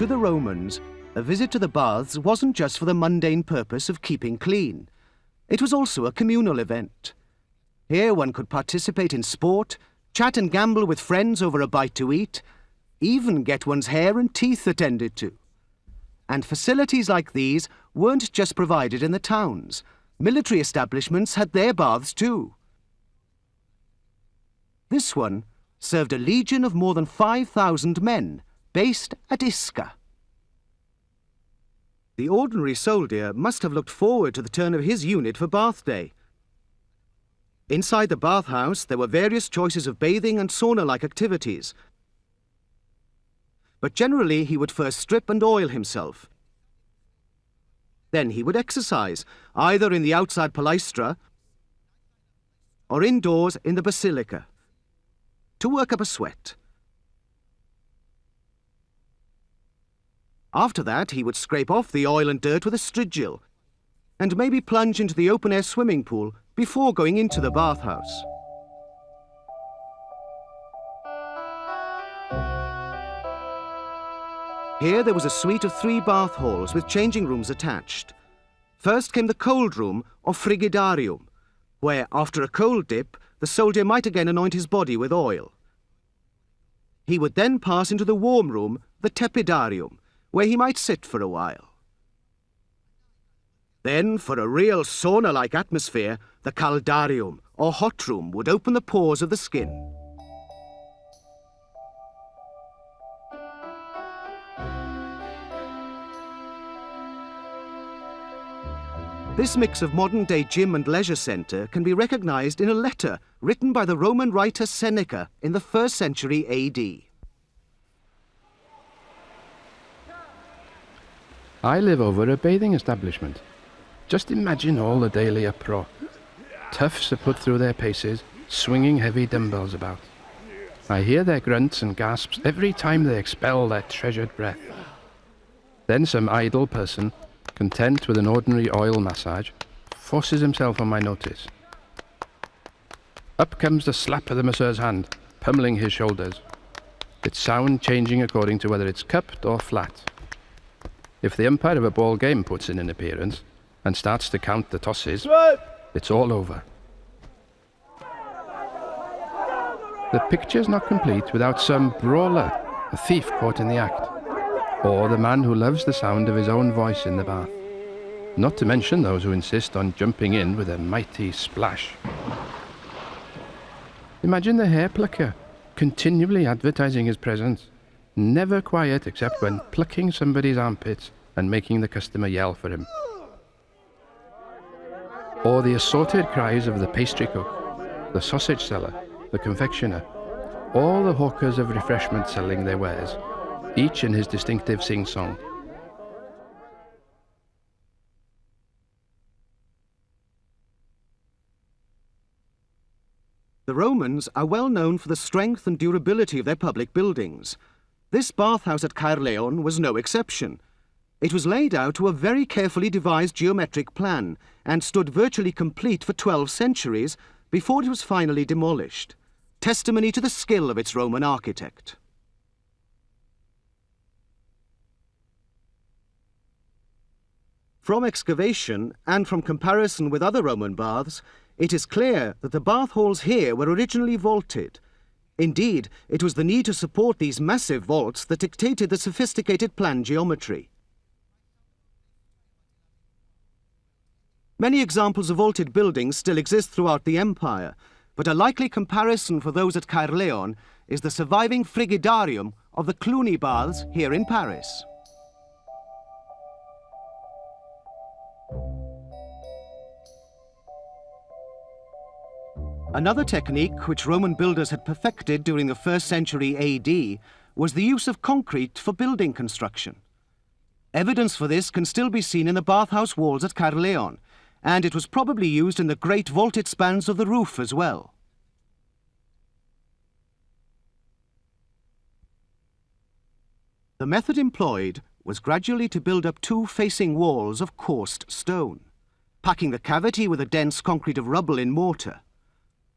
To the Romans, a visit to the baths wasn't just for the mundane purpose of keeping clean. It was also a communal event. Here one could participate in sport, chat and gamble with friends over a bite to eat, even get one's hair and teeth attended to. And facilities like these weren't just provided in the towns. Military establishments had their baths too. This one served a legion of more than 5,000 men, based at Isca. The ordinary soldier must have looked forward to the turn of his unit for bath day. Inside the bathhouse, there were various choices of bathing and sauna-like activities. But generally, he would first strip and oil himself. Then he would exercise, either in the outside palaestra or indoors in the basilica, to work up a sweat. After that, he would scrape off the oil and dirt with a strigil, and maybe plunge into the open-air swimming pool before going into the bathhouse. Here there was a suite of 3 bath halls with changing rooms attached. First came the cold room, or Frigidarium, where, after a cold dip, the soldier might again anoint his body with oil. He would then pass into the warm room, the Tepidarium, where he might sit for a while. Then, for a real sauna-like atmosphere, the Caldarium, or hot room, would open the pores of the skin. This mix of modern-day gym and leisure centre can be recognised in a letter written by the Roman writer Seneca in the 1st century AD. I live over a bathing establishment. Just imagine all the daily uproar. Toughs are put through their paces, swinging heavy dumbbells about. I hear their grunts and gasps every time they expel their treasured breath. Then some idle person, content with an ordinary oil massage, forces himself on my notice. Up comes the slap of the masseur's hand, pummeling his shoulders, its sound changing according to whether it's cupped or flat. If the umpire of a ball game puts in an appearance and starts to count the tosses, it's all over. The picture's not complete without some brawler, a thief caught in the act, or the man who loves the sound of his own voice in the bath. Not to mention those who insist on jumping in with a mighty splash. Imagine the hair plucker, continually advertising his presence, never quiet except when plucking somebody's armpits and making the customer yell for him. Or the assorted cries of the pastry cook, the sausage seller, the confectioner, all the hawkers of refreshment selling their wares, each in his distinctive sing-song. The Romans are well known for the strength and durability of their public buildings. This bathhouse at Caerleon was no exception. It was laid out to a very carefully devised geometric plan and stood virtually complete for 12 centuries before it was finally demolished, testimony to the skill of its Roman architect. From excavation and from comparison with other Roman baths, it is clear that the bath halls here were originally vaulted. Indeed, it was the need to support these massive vaults that dictated the sophisticated plan geometry. Many examples of vaulted buildings still exist throughout the empire, but a likely comparison for those at Caerleon is the surviving Frigidarium of the Cluny Baths here in Paris. Another technique which Roman builders had perfected during the 1st century AD was the use of concrete for building construction. Evidence for this can still be seen in the bathhouse walls at Caerleon, and it was probably used in the great vaulted spans of the roof as well. The method employed was gradually to build up 2 facing walls of coursed stone, packing the cavity with a dense concrete of rubble in mortar.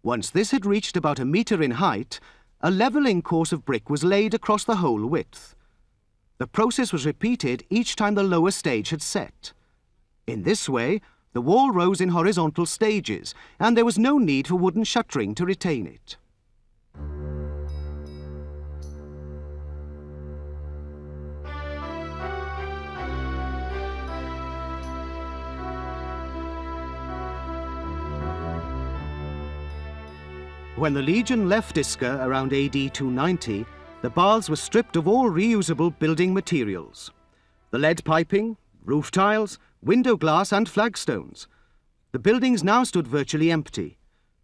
Once this had reached about 1 metre in height, a levelling course of brick was laid across the whole width. The process was repeated each time the lower stage had set. In this way, the wall rose in horizontal stages, and there was no need for wooden shuttering to retain it. When the Legion left Isca around AD 290, the baths were stripped of all reusable building materials. The lead piping, roof tiles, window glass and flagstones. The buildings now stood virtually empty,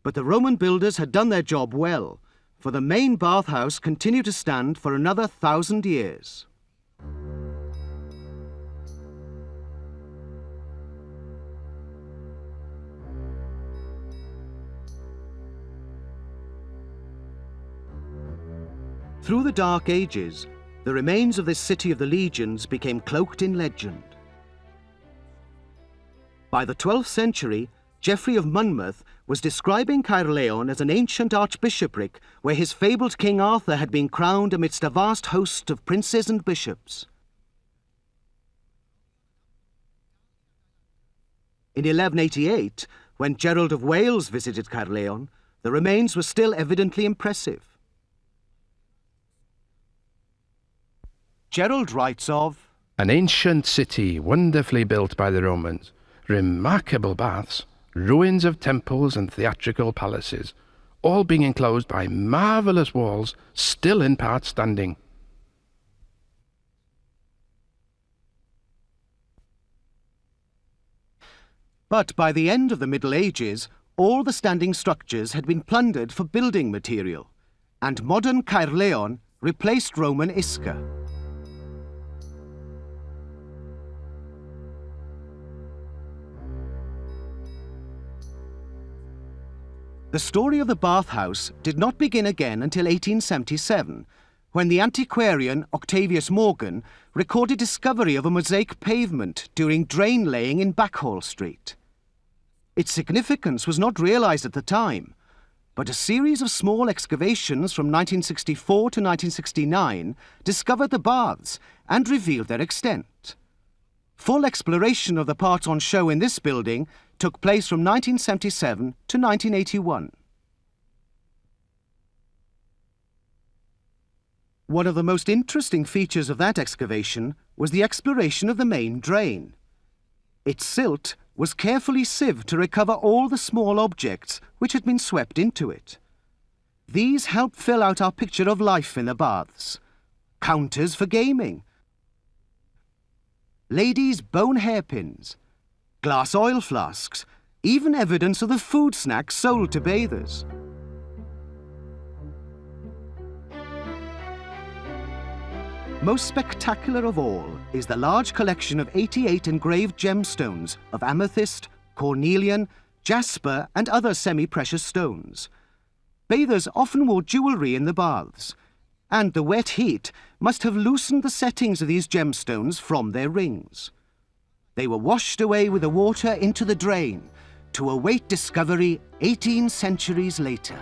but the Roman builders had done their job well, for the main bathhouse continued to stand for another 1,000 years. Through the Dark Ages, the remains of this city of the legions became cloaked in legend. By the 12th century, Geoffrey of Monmouth was describing Caerleon as an ancient archbishopric where his fabled King Arthur had been crowned amidst a vast host of princes and bishops. In 1188, when Gerald of Wales visited Caerleon, the remains were still evidently impressive. Gerald writes of an ancient city wonderfully built by the Romans, remarkable baths, ruins of temples and theatrical palaces, all being enclosed by marvellous walls still in part standing. But by the end of the Middle Ages, all the standing structures had been plundered for building material, and modern Caerleon replaced Roman Isca. The story of the bathhouse did not begin again until 1877, when the antiquarian Octavius Morgan recorded discovery of a mosaic pavement during drain laying in Backhall Street. Its significance was not realised at the time, but a series of small excavations from 1964 to 1969 discovered the baths and revealed their extent. Full exploration of the parts on show in this building took place from 1977 to 1981. One of the most interesting features of that excavation was the exploration of the main drain. Its silt was carefully sieved to recover all the small objects which had been swept into it. These helped fill out our picture of life in the baths. Counters for gaming, ladies' bone hairpins, glass oil flasks, even evidence of the food snacks sold to bathers. Most spectacular of all is the large collection of 88 engraved gemstones of amethyst, cornelian, jasper and other semi-precious stones. Bathers often wore jewellery in the baths, and the wet heat must have loosened the settings of these gemstones from their rings. They were washed away with the water into the drain to await discovery 18 centuries later.